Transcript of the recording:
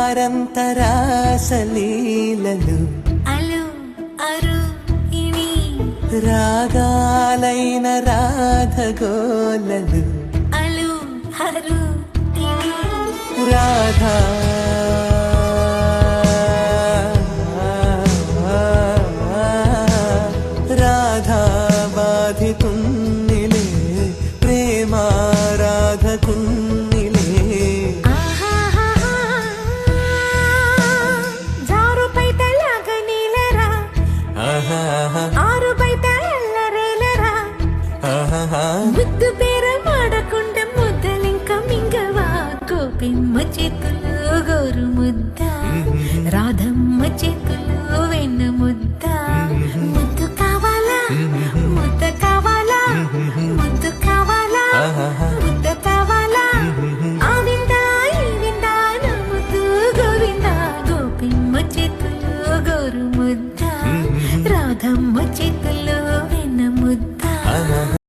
వారంతరాసలీలలు అలు అరు ఇని రాగాలైన రాధగోలలు అలు హరు ఇని రాధా రాధా బాధితున్నిలే ప్రేమ రాధకున్నిలే జారు పైతలాగ నీలరా ఆరు బయట ఎల్లరేలరా ముద్దు పేర మాడకుండా ముద్దలింక మింగవా కోపిమ్మ చేతులు గోరు ముద్ద రాధమ్మ చేతులు వెన్న ముద్ద ముద్దు కావాలా ముద్ద కావాలా ముద్దు కావాలా ముద్ద కావాలా ఆ విందా ఈ విందా నా ముద్దు గోవిందా గోపిమ్మ చేతులు గోరు ముద్ద రాధమ్మ చేతులు